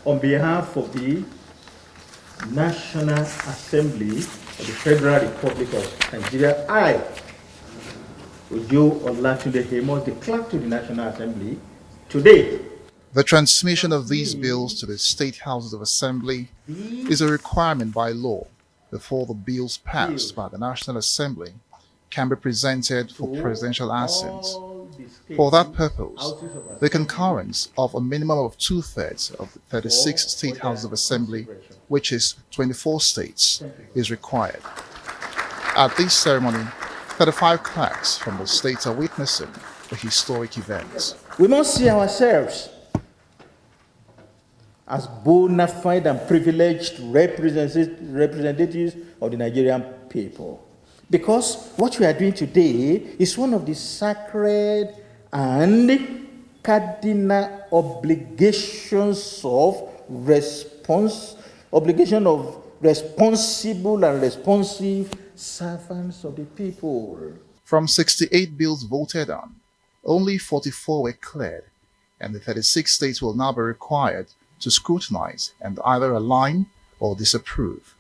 On behalf of the National Assembly of the Federal Republic of Nigeria, I, Ojo Olatunde Hemos, the clerk to the National Assembly, today. The transmission of these bills to the State Houses of Assembly is a requirement by law before the bills passed by the National Assembly can be presented for presidential assent. For that purpose, the concurrence of a minimum of 2/3 of the 36 State Houses of Assembly, which is 24 states, is required. At this ceremony, 35 clerks from the states are witnessing the historic event. We must see ourselves as bona fide and privileged representatives of the Nigerian people. Because what we are doing today is one of the sacred and cardinal obligations of responsible and responsive servants of the people. From 68 bills voted on, only 44 were cleared, and the 36 states will now be required to scrutinize and either align or disapprove.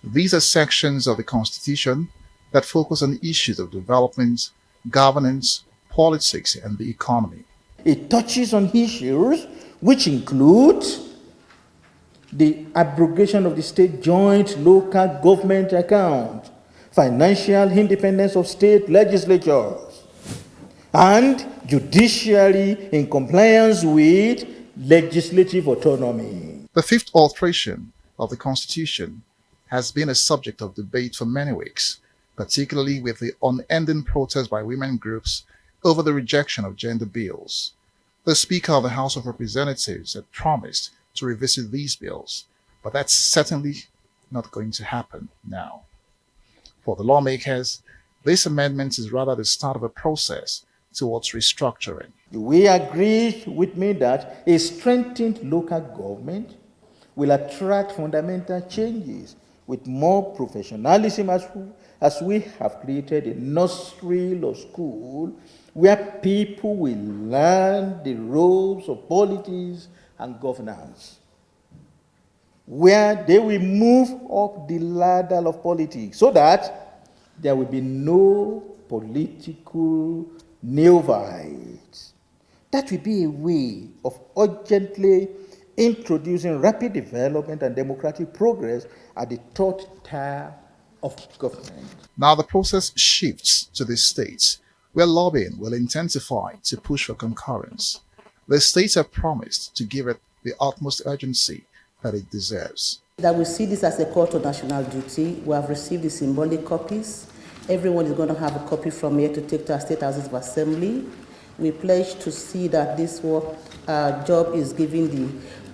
These are sections of the Constitution that focus on issues of development, governance, politics, and the economy. It touches on issues which include the abrogation of the state joint local government account, financial independence of state legislatures, and judiciary in compliance with legislative autonomy. The fifth alteration of the Constitution has been a subject of debate for many weeks, particularly with the unending protest by women groups over the rejection of gender bills. The Speaker of the House of Representatives had promised to revisit these bills, but that's certainly not going to happen now. For the lawmakers, this amendment is rather the start of a process towards restructuring. We agree with me that a strengthened local government will attract fundamental changes with more professionalism as we have created a nursery or school where people will learn the roles of politics and governance, where they will move up the ladder of politics so that there will be no political neophytes. That will be a way of urgently introducing rapid development and democratic progress at the third tier of government. Now the process shifts to the states, where lobbying will intensify to push for concurrence. The states have promised to give it the utmost urgency that it deserves. That we see this as a call to national duty. We have received the symbolic copies. Everyone is going to have a copy from here to take to our State Houses of Assembly. We pledge to see that this work job is given the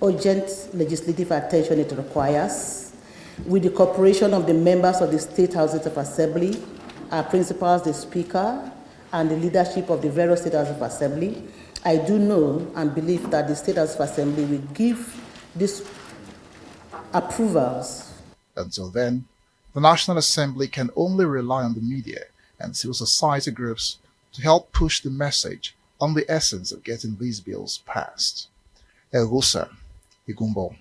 urgent legislative attention it requires. With the cooperation of the members of the State Houses of Assembly, our principals, the Speaker, and the leadership of the various State Houses of Assembly, I do know and believe that the State House of Assembly will give these approvals. Until then, the National Assembly can only rely on the media and civil society groups to help push the message on the essence of getting these bills passed. Eghosa Igunbor,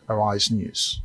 Arise News.